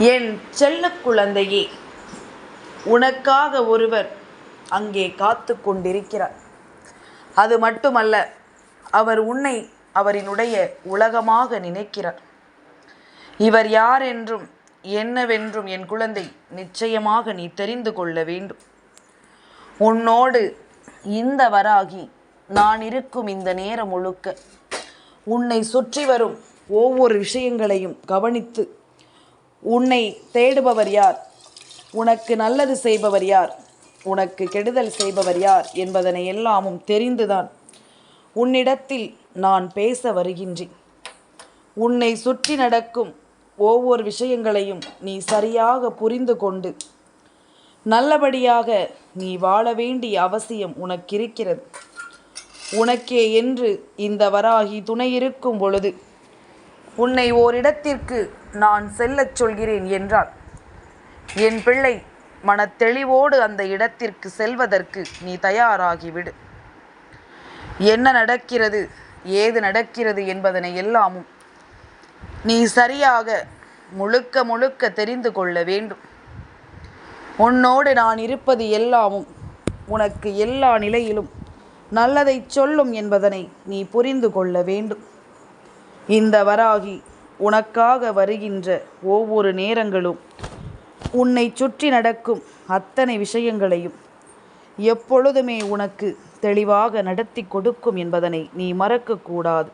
என் செல்ல குழந்தையே, உனக்காக ஒருவர் அங்கே காத்து கொண்டிருக்கிறார். அது மட்டுமல்ல, அவர் உன்னை அவரினுடைய உலகமாக நினைக்கிறார். இவர் யார் என்றும் என்னவென்றும் என் குழந்தை நிச்சயமாக நீ தெரிந்து கொள்ள வேண்டும். உன்னோடு இந்த வராகி நான் இருக்கும் இந்த நேரம் முழுக்க உன்னை சுற்றி வரும் ஒவ்வொரு விஷயங்களையும் கவனித்து, உன்னை தேடுபவர் யார், உனக்கு நல்லது செய்பவர் யார், உனக்கு கெடுதல் செய்பவர் யார் என்பதனை எல்லாமும் தெரிந்துதான் உன்னிடத்தில் நான் பேச வருகின்றேன். உன்னை சுற்றி நடக்கும் ஒவ்வொரு விஷயங்களையும் நீ சரியாக புரிந்து கொண்டு நல்லபடியாக நீ வாழ வேண்டிய அவசியம் உனக்கிருக்கிறது. உனக்கே என்று இந்த வராகி துணை இருக்கும் பொழுது உன்னை ஓரிடத்திற்கு நான் செல்லச் சொல்கிறேன் என்றால், என் பிள்ளை மனத்தெளிவோடு அந்த இடத்திற்கு செல்வதற்கு நீ தயாராகிவிடு. என்ன நடக்கிறது, ஏது நடக்கிறது என்பதனை எல்லாமும் நீ சரியாக முழுக்க முழுக்க தெரிந்து கொள்ள வேண்டும். உன்னோடு நான் இருப்பது எல்லாமும் உனக்கு எல்லா நிலையிலும் நல்லதை சொல்லும் என்பதனை நீ புரிந்து கொள்ள வேண்டும். இந்த வராகி உனக்காக வருகின்ற ஒவ்வொரு நேரங்களும் உன்னை சுற்றி நடக்கும் அத்தனை விஷயங்களையும் எப்பொழுதுமே உனக்கு தெளிவாக நடத்தி கொடுக்கும் என்பதனை நீ மறக்கக்கூடாது.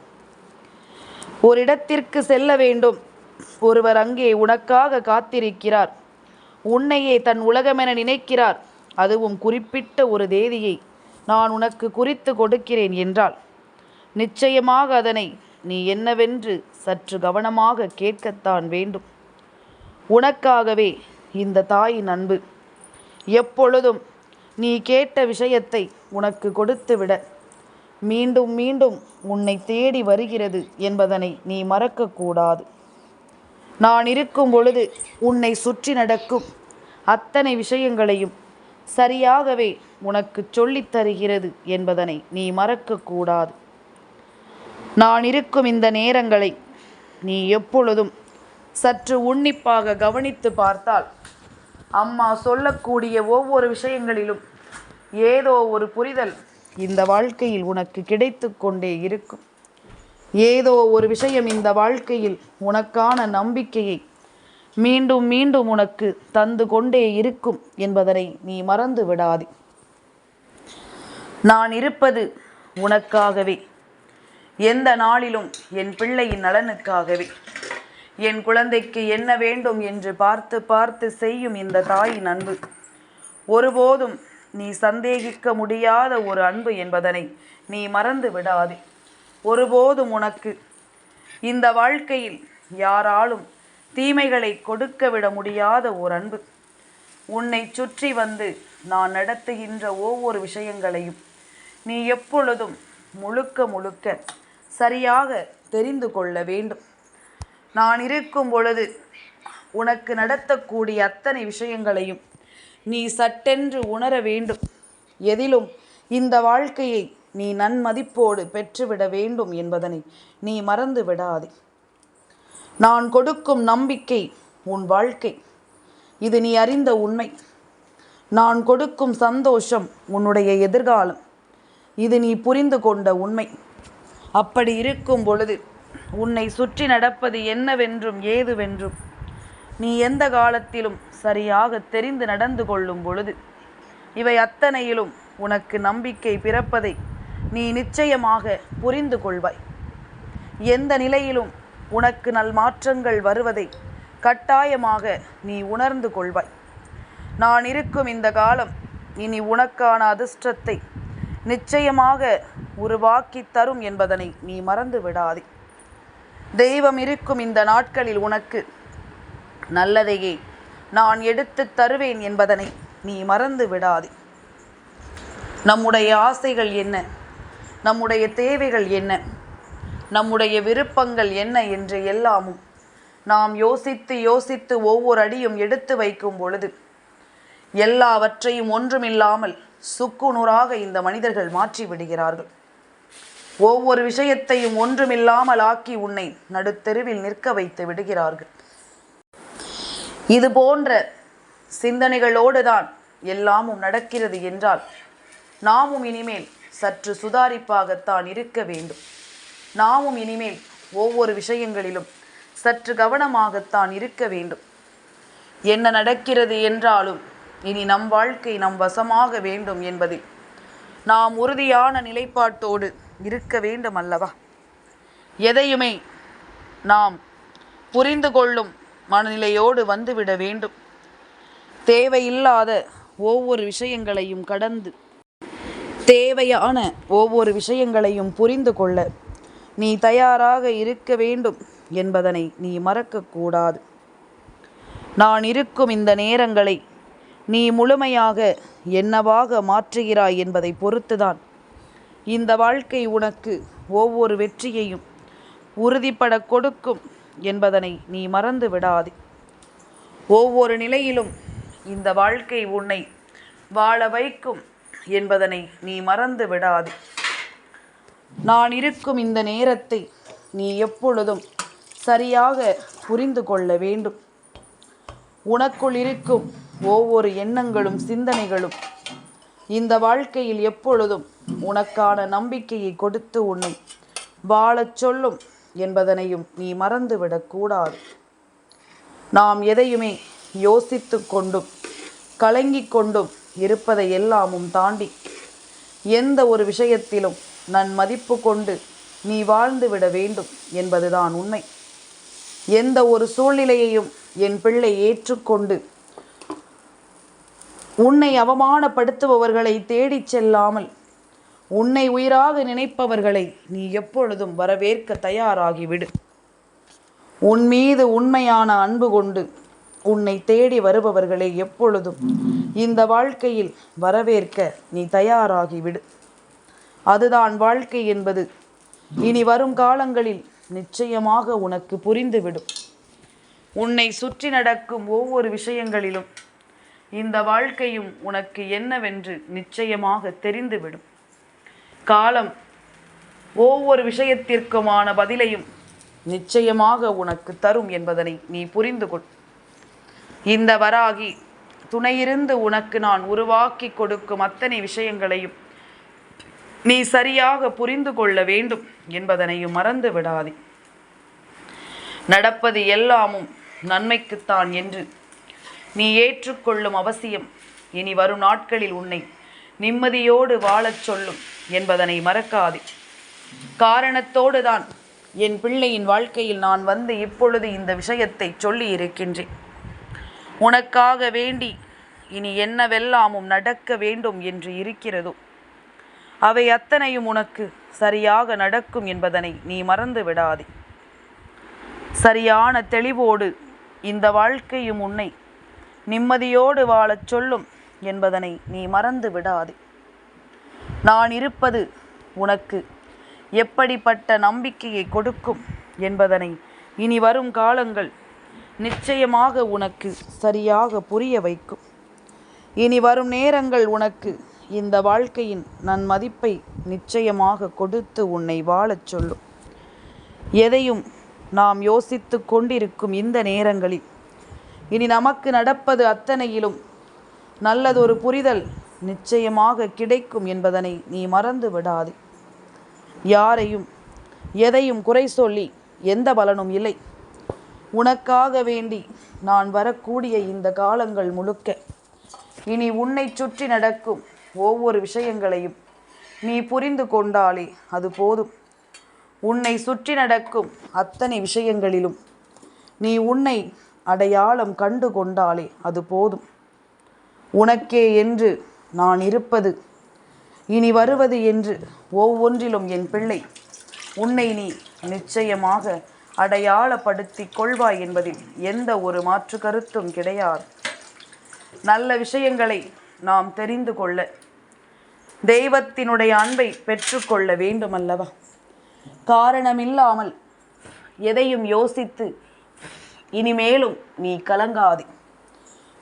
ஒரு இடத்திற்கு செல்ல வேண்டும், ஒருவர் அங்கே உனக்காக காத்திருக்கிறார், உன்னையே தன் உலகமென நினைக்கிறார், அதுவும் குறிப்பிட்ட ஒரு தேதியை நான் உனக்கு குறித்து கொடுக்கிறேன் என்றால் நிச்சயமாக அதனை நீ என்னவென்று சற்று கவனமாக கேட்கத்தான் வேண்டும். உனக்காகவே இந்த தாயின் அன்பு எப்பொழுதும் நீ கேட்ட விஷயத்தை உனக்கு கொடுத்துவிட மீண்டும் மீண்டும் உன்னை தேடி வருகிறது என்பதனை நீ மறக்கக்கூடாது. நான் இருக்கும் பொழுது உன்னை சுற்றி நடக்கும் அத்தனை விஷயங்களையும் சரியாகவே உனக்கு சொல்லித் தருகிறது என்பதனை நீ மறக்கக்கூடாது. நான் இருக்கும் இந்த நேரங்களை நீ எப்பொழுதும் சற்று உன்னிப்பாக கவனித்து பார்த்தால், அம்மா சொல்லக்கூடிய ஒவ்வொரு விஷயங்களிலும் ஏதோ ஒரு புரிதல் இந்த வாழ்க்கையில் உனக்கு கிடைத்து கொண்டே இருக்கும். ஏதோ ஒரு விஷயம் இந்த வாழ்க்கையில் உனக்கான நம்பிக்கையை மீண்டும் மீண்டும் உனக்கு தந்து கொண்டே இருக்கும் என்பதனை நீ மறந்து விடாதே. நான் இருப்பது உனக்காகவே, எந்த நாளிலும் என் பிள்ளையின் நலனுக்காகவே. என் குழந்தைக்கு என்ன வேண்டும் என்று பார்த்து பார்த்து செய்யும் இந்த தாயின் அன்பு ஒருபோதும் நீ சந்தேகிக்க முடியாத ஒரு அன்பு என்பதனை நீ மறந்து விடாதே. ஒருபோதும் உனக்கு இந்த வாழ்க்கையில் யாராலும் தீமைகளை கொடுக்க விட முடியாத ஒரு அன்பு. உன்னை சுற்றி வந்து நான் நடத்துகின்ற ஒவ்வொரு விஷயங்களையும் நீ எப்பொழுதும் முழுக்க முழுக்க சரியாக தெரிந்து கொள்ள வேண்டும். நான் இருக்கும் பொழுது உனக்கு நடத்தக்கூடிய அத்தனை விஷயங்களையும் நீ சட்டென்று உணர வேண்டும். எதிலும் இந்த வாழ்க்கையை நீ நன்மதிப்போடு பெற்றுவிட வேண்டும் என்பதனை நீ மறந்து விடாதே. நான் கொடுக்கும் நம்பிக்கை உன் வாழ்க்கை, இது நீ அறிந்த உண்மை. நான் கொடுக்கும் சந்தோஷம் உன்னுடைய எதிர்காலம், இது நீ புரிந்து கொண்ட உண்மை. அப்படி இருக்கும் பொழுது உன்னை சுற்றி நடப்பது என்னவென்றும் ஏதுவென்றும் நீ எந்த காலத்திலும் சரியாக தெரிந்து நடந்து கொள்ளும் பொழுது இவை அத்தனையிலும் உனக்கு நம்பிக்கை பிறப்பதை நீ நிச்சயமாக புரிந்து கொள்வாய். எந்த நிலையிலும் உனக்கு நல்மாற்றங்கள் வருவதை கட்டாயமாக நீ உணர்ந்து கொள்வாய். நான் இருக்கும் இந்த காலம் இனி உனக்கான அதிர்ஷ்டத்தை நிச்சயமாக உருவாக்கி தரும் என்பதனை நீ மறந்து விடாதே. தெய்வம் இருக்கும் இந்த நாட்களில் உனக்கு நல்லதையே நான் எடுத்து தருவேன் என்பதனை நீ மறந்து விடாதே. நம்முடைய ஆசைகள் என்ன, நம்முடைய தேவைகள் என்ன, நம்முடைய விருப்பங்கள் என்ன என்று எல்லாமும் நாம் யோசித்து யோசித்து ஒவ்வொரு அடியும் எடுத்து வைக்கும் பொழுது எல்லாவற்றையும் ஒன்றுமில்லாமல் சுக்குநூறாக இந்த மனிதர்கள் மாற்றி விடுகிறார்கள். ஒவ்வொரு விஷயத்தையும் ஒன்றுமில்லாமல் ஆக்கி உன்னை நடுத்தெருவில் நிற்க வைத்து விடுகிறார்கள். இது போன்ற சிந்தனைகளோடு தான் எல்லாமும் நடக்கிறது என்றால் நாமும் இனிமேல் சற்று சுதாரிப்பாகத்தான் இருக்க வேண்டும். நாமும் இனிமேல் ஒவ்வொரு விஷயங்களிலும் சற்று கவனமாகத்தான் இருக்க வேண்டும். என்ன நடக்கிறது என்றாலும் இனி நம் வாழ்க்கை நம் வசமாக வேண்டும் என்பதில் நாம் உறுதியான நிலைப்பாட்டோடு இருக்க வேண்டும் அல்லவா? எதையுமே நாம் புரிந்து கொள்ளும் மனநிலையோடு வந்துவிட வேண்டும். தேவையில்லாத ஒவ்வொரு விஷயங்களையும் கடந்து தேவையான ஒவ்வொரு விஷயங்களையும் புரிந்து கொள்ள நீ தயாராக இருக்க வேண்டும் என்பதனை நீ மறக்கக்கூடாது. நான் இருக்கும் இந்த நேரங்களை நீ முழுமையாக என்னவாக மாற்றுகிறாய் என்பதை பொறுத்துதான் இந்த வாழ்க்கை உனக்கு ஒவ்வொரு வெற்றியையும் உறுதிப்பட கொடுக்கும் என்பதனை நீ மறந்து விடாதே. ஒவ்வொரு நிலையிலும் இந்த வாழ்க்கை உன்னை வாழ வைக்கும் என்பதனை நீ மறந்து விடாதே. நான் இருக்கும் இந்த நேரத்தை நீ எப்பொழுதும் சரியாக புரிந்து கொள்ள வேண்டும். உனக்குள் இருக்கும் ஒவ்வொரு எண்ணங்களும் சிந்தனைகளும் இந்த வாழ்க்கையில் எப்பொழுதும் உனக்கான நம்பிக்கையை கொடுத்து உன்னை வாழச் சொல்லும் என்பதனையும் நீ மறந்துவிடக்கூடாது. நாம் எதையுமே யோசித்து கொண்டும் கலங்கிக் கொண்டும் இருப்பதை எல்லாமும் தாண்டி எந்த ஒரு விஷயத்திலும் நன்மதிப்பு கொண்டு நீ வாழ்ந்துவிட வேண்டும் என்பதுதான் உண்மை. எந்த ஒரு சூழ்நிலையையும் என் பிள்ளை ஏற்றுக்கொண்டு உன்னை அவமானப்படுத்துபவர்களை தேடிச் செல்லாமல் உன்னை உயிராக நினைப்பவர்களை நீ எப்பொழுதும் வரவேற்க தயாராகிவிடு. உன் மீது உண்மையான அன்பு கொண்டு உன்னை தேடி வருபவர்களை எப்பொழுதும் இந்த வாழ்க்கையில் வரவேற்க நீ தயாராகிவிடு. அதுதான் வாழ்க்கை என்பது இனி வரும் காலங்களில் நிச்சயமாக உனக்கு புரிந்துவிடும். உன்னை சுற்றி நடக்கும் ஒவ்வொரு விஷயங்களிலும் இந்த வாழ்க்கையும் உனக்கு என்னவென்று நிச்சயமாக தெரிந்துவிடும். காலம் ஒவ்வொரு விஷயத்திற்குமான பதிலையும் நிச்சயமாக உனக்கு தரும் என்பதனை நீ புரிந்து கொள். இந்த வராகி துணையிருந்து உனக்கு நான் உருவாக்கி கொடுக்கும் அத்தனை விஷயங்களையும் நீ சரியாக புரிந்து கொள்ள வேண்டும் என்பதனையும் மறந்து விடாதே. நடப்பது எல்லாமும் நன்மைக்குத்தான் என்று நீ ஏற்றுக்கொள்ளும் அவசியம் இனி வரும் நாட்களில் உன்னை நிம்மதியோடு வாழச் சொல்லும் என்பதனை மறக்காதே. காரணத்தோடு தான் என் பிள்ளையின் வாழ்க்கையில் நான் வந்து இப்பொழுது இந்த விஷயத்தை சொல்லி இருக்கின்றேன். உனக்காக வேண்டி இனி என்னவெல்லாமும் நடக்க வேண்டும் என்று இருக்கிறதோ அவை அத்தனையும் உனக்கு சரியாக நடக்கும் என்பதனை நீ மறந்து விடாதே. சரியான தெளிவோடு இந்த வாழ்க்கையும் உன்னை நிம்மதியோடு வாழச் சொல்லும் என்பதனை நீ மறந்து விடாதே. நான் இருப்பது உனக்கு எப்படிப்பட்ட நம்பிக்கையை கொடுக்கும் என்பதனை இனி வரும் காலங்கள் நிச்சயமாக உனக்கு சரியாக புரிய வைக்கும். இனி வரும் நேரங்கள் உனக்கு இந்த வாழ்க்கையின் நன்மதிப்பை நிச்சயமாக கொடுத்து உன்னை வாழச் சொல்லும். எதையும் நாம் யோசித்து கொண்டிருக்கும் இந்த நேரங்களில் இனி நமக்கு நடப்பது அத்தனையிலும் நல்லதொரு புரிதல் நிச்சயமாக கிடைக்கும் என்பதனை நீ மறந்து விடாதே. யாரையும் எதையும் குறை சொல்லி எந்த பலனும் இல்லை. உனக்காக வேண்டி நான் வரக்கூடிய இந்த காலங்கள் முழுக்க இனி உன்னை சுற்றி நடக்கும் ஒவ்வொரு விஷயங்களையும் நீ புரிந்து கொண்டாலே அது போதும். உன்னை சுற்றி நடக்கும் அத்தனை விஷயங்களிலும் நீ உன்னை அடையாளம் கண்டு கொண்டாலே அது போதும். உனக்கே என்று நான் இருப்பது இனி வருவது என்று ஒவ்வொன்றிலும் என் பிள்ளை உன்னை நீ நிச்சயமாக அடையாளப்படுத்தி கொள்வாய் என்பதில் எந்த ஒரு மாற்று கருத்தும் கிடையாது. நல்ல விஷயங்களை நாம் தெரிந்து கொள்ள தெய்வத்தினுடைய அன்பை பெற்றுக்கொள்ள வேண்டுமல்லவா? காரணமில்லாமல் எதையும் யோசித்து இனிமேலும் நீ கலங்காதே.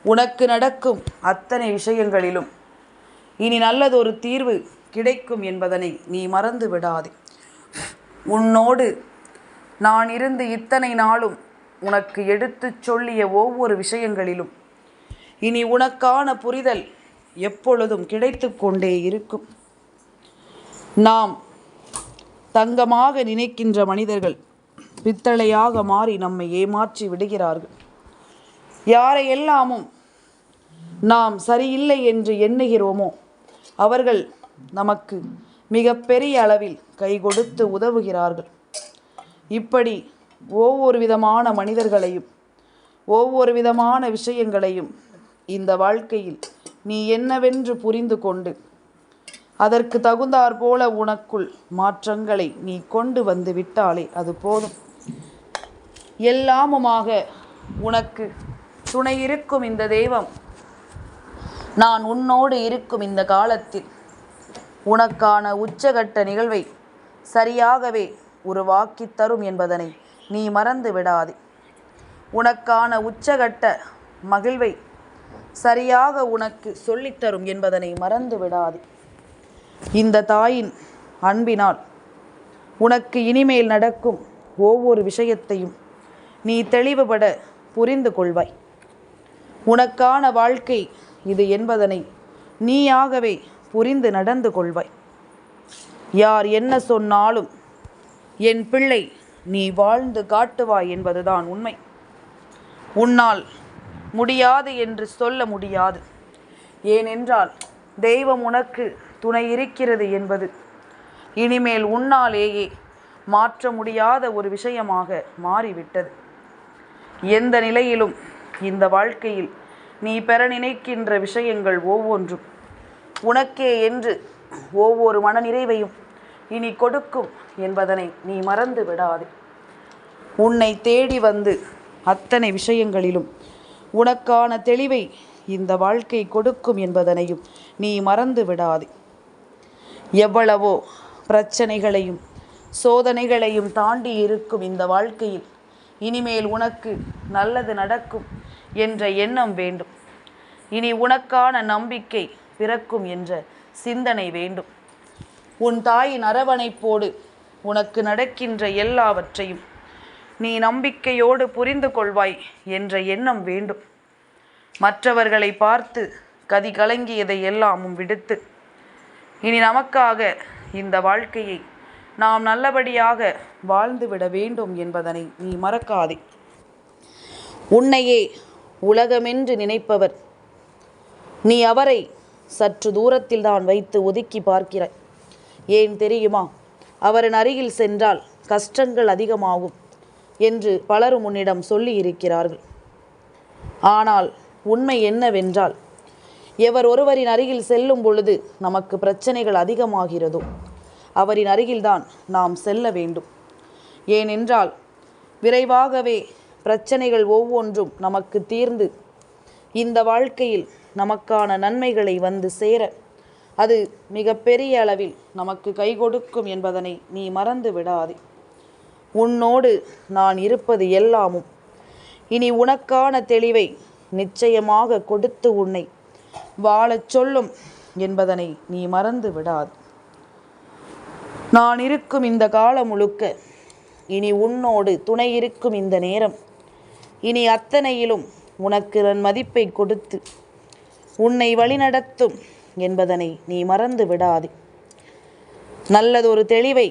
உனக்கு நடக்கும் அத்தனை விஷயங்களிலும் இனி நல்லதொரு தீர்வு கிடைக்கும் என்பதனை நீ மறந்து விடாதே. உன்னோடு நான் இருந்து இத்தனை நாளும் உனக்கு எடுத்துச் சொல்லிய ஒவ்வொரு விஷயங்களிலும் இனி உனக்கான புரிதல் எப்பொழுதும் கிடைத்து கொண்டே இருக்கும். நாம் தங்கமாக நினைக்கின்ற மனிதர்கள் பித்தளையாக மாறி நம்மை ஏமாற்றி விடுகிறார்கள். யாரையெல்லாமும் நாம் சரியில்லை என்று எண்ணுகிறோமோ அவர்கள் நமக்கு மிக பெரிய அளவில் கை கொடுத்து உதவுகிறார்கள். இப்படி ஒவ்வொரு விதமான மனிதர்களையும் ஒவ்வொரு விதமான விஷயங்களையும் இந்த வாழ்க்கையில் நீ என்னவென்று புரிந்து கொண்டு அதற்கு தகுந்தாற் போல உனக்குள் மாற்றங்களை நீ கொண்டு வந்து விட்டாலே அது போதும். எல்லாமுமாக உனக்கு துணை இருக்கும் இந்த தெய்வம் நான் உன்னோடு இருக்கும் இந்த காலத்தில் உனக்கான உச்சகட்ட நிகழ்வை சரியாகவே உருவாக்கி தரும் என்பதனை நீ மறந்து விடாதே. உனக்கான உச்சகட்ட மகிழ்வை சரியாக உனக்கு சொல்லித்தரும் என்பதனை மறந்து விடாதே. இந்த தாயின் அன்பினால் உனக்கு இனிமேல் நடக்கும் ஒவ்வொரு விஷயத்தையும் நீ தெளிவுபட புரிந்து கொள்வாய். உனக்கான வாழ்க்கை இது என்பதனை நீயாகவே புரிந்து நடந்து கொள்வாய். யார் என்ன சொன்னாலும் என் பிள்ளை நீ வாழ்ந்து காட்டுவாய் என்பதுதான் உண்மை. உன்னால் முடியாது என்று சொல்ல முடியாது. ஏனென்றால் தெய்வம் உனக்கு துணை இருக்கிறது என்பது இனிமேல் உன்னாலேயே மாற்ற முடியாத ஒரு விஷயமாக மாறிவிட்டது. எந்த நிலையிலும் இந்த வாழ்க்கையில் நீ பெற நினைக்கின்ற விஷயங்கள் ஒவ்வொன்றும் உனக்கே என்று ஒவ்வொரு மனநிறைவையும் இனி கொடுக்கும் என்பதனை நீ மறந்து விடாதே. உன்னை தேடி வந்து அத்தனை விஷயங்களிலும் உனக்கான தெளிவை இந்த வாழ்க்கை கொடுக்கும் என்பதனையும் நீ மறந்து விடாதே. எவ்வளவோ பிரச்சனைகளையும் சோதனைகளையும் தாண்டி இருக்கும் இந்த வாழ்க்கையில் இனிமேல் உனக்கு நல்லது நடக்கும் என்ற எண்ணம் வேண்டும். இனி உனக்கான நம்பிக்கை பிறக்கும் என்ற சிந்தனை வேண்டும். உன் தாயின் அரவணைப்போடு உனக்கு நடக்கின்ற எல்லாவற்றையும் நீ நம்பிக்கையோடு புரிந்து கொள்வாய் என்ற எண்ணம் வேண்டும். மற்றவர்களை பார்த்து கதி கலங்கியதை எல்லாமும் விடுத்து இனி நமக்காக இந்த வாழ்க்கையை நாம் நல்லபடியாக வாழ்ந்துவிட வேண்டும் என்பதனை நீ மறக்காதே. உன்னையே உலகமென்று நினைப்பவர் நீ அவரை சற்று தூரத்தில் தான் வைத்து ஒதுக்கி பார்க்கிறாய். ஏன் தெரியுமா? அவரின் அருகில் சென்றால் கஷ்டங்கள் அதிகமாகும் என்று பலரும் உன்னிடம் சொல்லி இருக்கிறார்கள். ஆனால் உண்மை என்னவென்றால் எவர் ஒருவரின் அருகில் செல்லும் பொழுது நமக்கு பிரச்சனைகள் அதிகமாகிறதோ அவரின் அருகில்தான் நாம் செல்ல வேண்டும். ஏனென்றால் விரைவாகவே பிரச்சனைகள் ஒவ்வொன்றும் நமக்கு தீர்ந்து இந்த வாழ்க்கையில் நமக்கான நன்மைகளை வந்து சேர அது மிக பெரிய அளவில் நமக்கு கை கொடுக்கும் என்பதனை நீ மறந்து விடாதே. உன்னோடு நான் இருப்பது எல்லாமும் இனி உனக்கான தெளிவை நிச்சயமாக கொடுத்து உன்னை வாழச் சொல்லும் என்பதனை நீ மறந்து விடாது. நான் இருக்கும் இந்த காலம் முழுக்க இனி உன்னோடு துணை இருக்கும் இந்த நேரம் இனி அத்தனையிலும் உனக்கு நான் மதிப்பை கொடுத்து உன்னை வழிநடத்தும் என்பதனை நீ மறந்து விடாதே. நல்லதொரு தெளிவை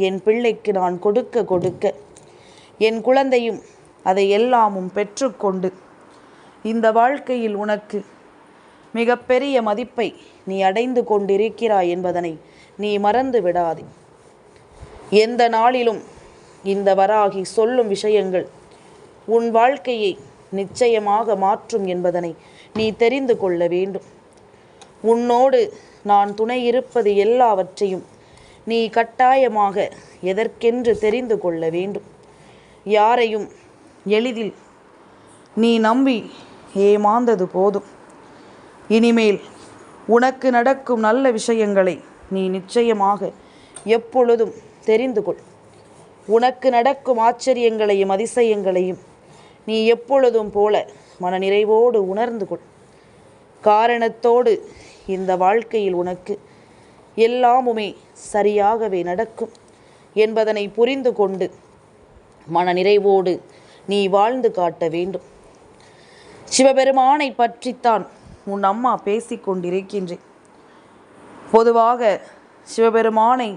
என் பிள்ளைக்கு நான் கொடுக்க கொடுக்க என் குழந்தையும் அதை எல்லாமும் பெற்றுக்கொண்டு இந்த வாழ்க்கையில் உனக்கு மிகப்பெரிய மதிப்பை நீ அடைந்து கொண்டிருக்கிறாய் என்பதனை நீ மறந்து விடாதே. எந்த நாளிலும் இந்த வராகி சொல்லும் விஷயங்கள் உன் வாழ்க்கையை நிச்சயமாக மாற்றும் என்பதனை நீ தெரிந்து கொள்ள வேண்டும். உன்னோடு நான் துணை இருப்பது எல்லாவற்றையும் நீ கட்டாயமாக எதற்கென்று தெரிந்து கொள்ள வேண்டும். யாரையும் எளிதில் நீ நம்பி ஏமாந்தது போதும். இனிமேல் உனக்கு நடக்கும் நல்ல விஷயங்களை நீ நிச்சயமாக எப்பொழுதும் தெரிந்து கொள். உனக்கு நடக்கும் ஆச்சரியங்களையும் அதிசயங்களையும் நீ எப்பொழுதும் போல மனநிறைவோடு உணர்ந்து கொள். காரணத்தோடு இந்த வாழ்க்கையில் உனக்கு எல்லாமுமே சரியாகவே நடக்கும் என்பதனை புரிந்து கொண்டு மனநிறைவோடு நீ வாழ்ந்து காட்ட வேண்டும். சிவபெருமானை பற்றித்தான் உன் அம்மா பேசிக்கொண்டிருக்கின்றேன். பொதுவாக சிவபெருமானை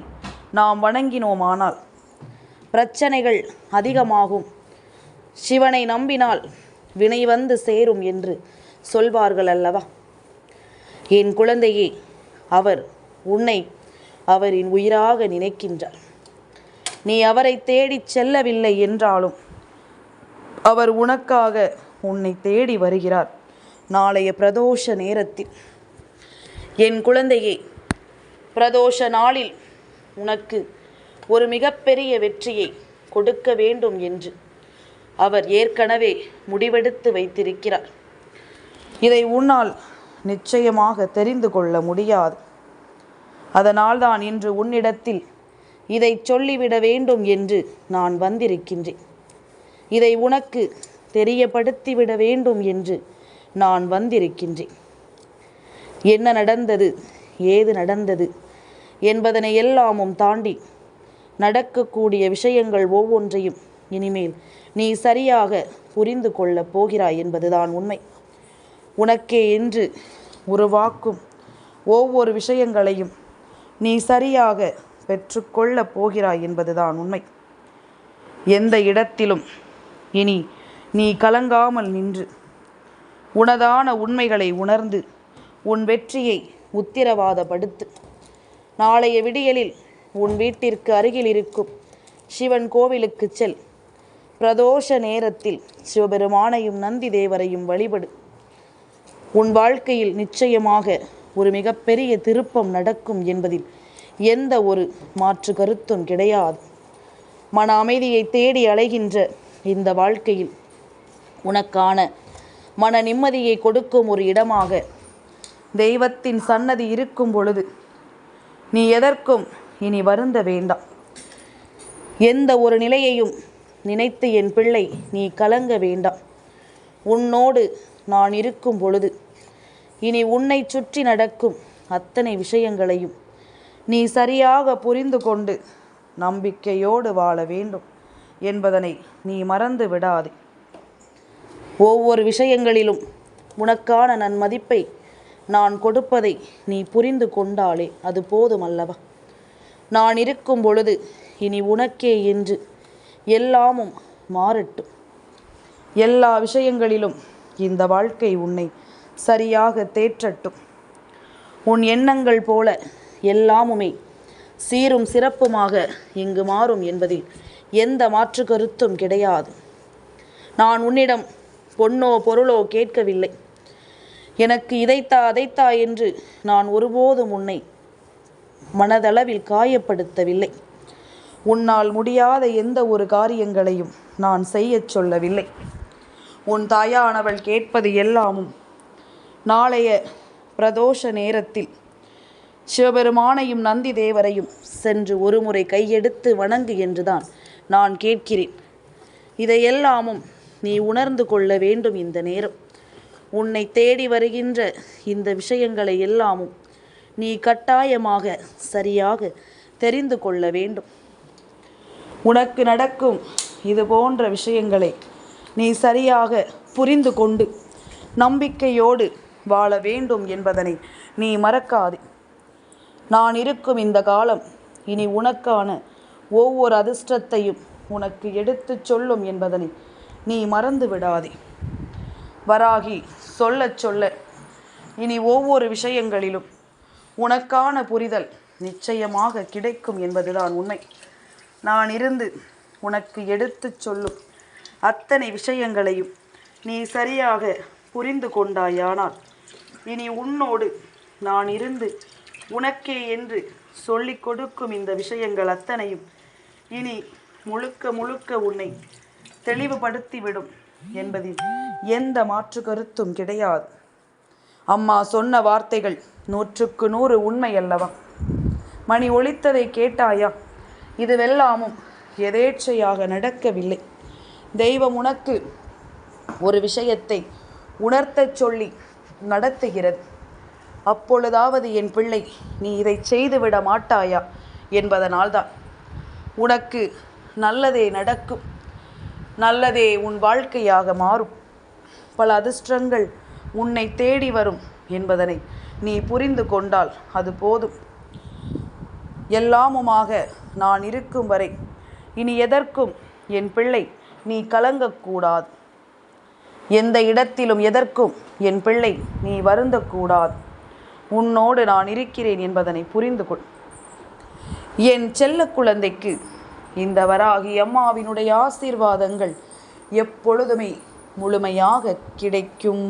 நாம் வணங்கினோமானால் பிரச்சனைகள் அதிகமாகும், சிவனை நம்பினால் வினை வந்து சேரும் என்று சொல்வார்கள் அல்லவா? என் குழந்தையே, அவர் உன்னை அவரின் உயிராக நினைக்கின்றார். நீ அவரை தேடிச் செல்லவில்லை என்றாலும் அவர் உனக்காக உன்னை தேடி வருகிறார். நாளைய பிரதோஷ நேரத்தில் என் குழந்தையே, பிரதோஷ நாளில் உனக்கு ஒரு மிகப்பெரிய வெற்றியை கொடுக்க வேண்டும் என்று அவர் ஏற்கனவே முடிவெடுத்து வைத்திருக்கிறார். இதை உன்னால் நிச்சயமாக தெரிந்து கொள்ள முடியாது. அதனால்தான் இன்று உன்னிடத்தில் இதை சொல்லிவிட வேண்டும் என்று நான் வந்திருக்கின்றேன். இதை உனக்கு தெரியப்படுத்திவிட வேண்டும் என்று நான் வந்திருக்கின்றேன். என்ன நடந்தது, ஏது நடந்தது என்பதனை எல்லாமும் தாண்டி நடக்கக்கூடிய விஷயங்கள் ஒவ்வொன்றையும் இனிமேல் நீ சரியாக புரிந்து கொள்ளப் போகிறாய் என்பதுதான் உண்மை. உனக்கே என்று உருவாக்கும் ஒவ்வொரு விஷயங்களையும் நீ சரியாக பெற்றுக்கொள்ளப் போகிறாய் என்பதுதான் உண்மை. எந்த இடத்திலும் இனி நீ கலங்காமல் நின்று உனதான உண்மைகளை உணர்ந்து உன் வெற்றியை உத்திரவாதப்படுத்து. நாளைய விடியலில் உன் வீட்டிற்கு அருகில் இருக்கும் சிவன் கோவிலுக்கு செல். பிரதோஷ நேரத்தில் சிவபெருமானையும் நந்தி தேவரையும் வழிபடு. உன் வாழ்க்கையில் நிச்சயமாக ஒரு மிகப்பெரிய திருப்பம் நடக்கும் என்பதில் எந்த ஒரு மாற்று கருத்தும் கிடையாது. மன அமைதியை தேடி அலைகின்ற இந்த வாழ்க்கையில் உனக்கான மன நிம்மதியை கொடுக்கும் ஒரு இடமாக தெய்வத்தின் சன்னதி இருக்கும் பொழுது நீ எதற்கும் இனி வருந்த வேண்டாம். எந்த ஒரு நிலையையும் நினைத்து என் பிள்ளை நீ கலங்க வேண்டாம். உன்னோடு நான் இருக்கும் பொழுது இனி உன்னை சுற்றி நடக்கும் அத்தனை விஷயங்களையும் நீ சரியாக புரிந்து கொண்டு நம்பிக்கையோடு வாழ வேண்டும் என்பதனை நீ மறந்து விடாதே. ஒவ்வொரு விஷயங்களிலும் உனக்கான நன்மதிப்பை நான் கொடுப்பதை நீ புரிந்து கொண்டாலே அது போதுமல்லவா? நான் இருக்கும் பொழுது இனி உனக்கே என்று எல்லாமும் மாறட்டும். எல்லா விஷயங்களிலும் இந்த வாழ்க்கை உன்னை சரியாக தேற்றட்டும். உன் எண்ணங்கள் போல எல்லாமுமே சீரும் சிறப்புமாக இங்கு மாறும் என்பதில் எந்த மாற்று கருத்தும் கிடையாது. நான் உன்னிடம் பொன்னோ பொருளோ கேட்கவில்லை. எனக்கு இதைத்தா அதைத்தா என்று நான் ஒருபோதும் உன்னை மனதளவில் காயப்படுத்தவில்லை. உன்னால் முடியாத எந்த ஒரு காரியங்களையும் நான் செய்யச் சொல்லவில்லை. உன் தாயானவள் கேட்பது எல்லாமும் நாளைய பிரதோஷ நேரத்தில் சிவபெருமானையும் நந்தி தேவரையும் சென்று ஒருமுறை கையெடுத்து வணங்கு என்றுதான் நான் கேட்கிறேன். இதையெல்லாமும் நீ உணர்ந்து கொள்ள வேண்டும். இந்த நேரம் உன்னை தேடி வருகின்ற இந்த விஷயங்களை எல்லாமும் நீ கட்டாயமாக சரியாக தெரிந்து கொள்ள வேண்டும். உனக்கு நடக்கும் இது போன்ற விஷயங்களை நீ சரியாக புரிந்து கொண்டு நம்பிக்கையோடு வாழ வேண்டும் என்பதனை நீ மறக்காதே. நான் இருக்கும் இந்த காலம் இனி உனக்கான ஒவ்வொரு அதிர்ஷ்டத்தையும் உனக்கு எடுத்துச் சொல்லும் என்பதனை நீ மறந்து விடாதே. வராகி சொல்ல சொல்ல இனி ஒவ்வொரு விஷயங்களிலும் உனக்கான புரிதல் நிச்சயமாக கிடைக்கும் என்பதுதான் உண்மை. நான் இருந்து உனக்கு எடுத்துச் சொல்லும் அத்தனை விஷயங்களையும் நீ சரியாக புரிந்து கொண்டாயானால் இனி உன்னோடு நான் இருந்து உனக்கே என்று சொல்லிக் கொடுக்கும் இந்த விஷயங்கள் அத்தனையும் இனி முழுக்க முழுக்க உன்னை தெளிவுபடுத்திவிடும் என்பதில் எந்த மாற்று கருத்தும் கிடையாது. அம்மா சொன்ன வார்த்தைகள் 100க்கு 100 உண்மை அல்லவா? மணி ஒலித்ததை கேட்டாயா? இதுவெல்லாமும் எதேச்சையாக நடக்கவில்லை. தெய்வம் உனக்கு ஒரு விஷயத்தை உணர்த்தச் சொல்லி நடத்துகிறது. அப்பொழுதாவது என் பிள்ளை நீ இதை செய்துவிட மாட்டாயா என்பதனால்தான். உனக்கு நல்லதே நடக்கும். நல்லதே உன் வாழ்க்கையாக மாறும். பல அதிர்ஷ்டங்கள் உன்னை தேடி வரும் என்பதனை நீ புரிந்து கொண்டால் அது போதும். எல்லாமுமாக நான் இருக்கும் வரை இனி எதற்கும் என் பிள்ளை நீ கலங்கக்கூடாது. எந்த இடத்திலும் எதற்கும் என் பிள்ளை நீ வருந்தக்கூடாது. உன்னோடு நான் இருக்கிறேன் என்பதனை புரிந்து கொள். என் செல்ல குழந்தைக்கு இந்த வராகி அம்மாவினுடைய ஆசீர்வாதங்கள் எப்பொழுதுமே முழுமையாக கிடைக்கும்.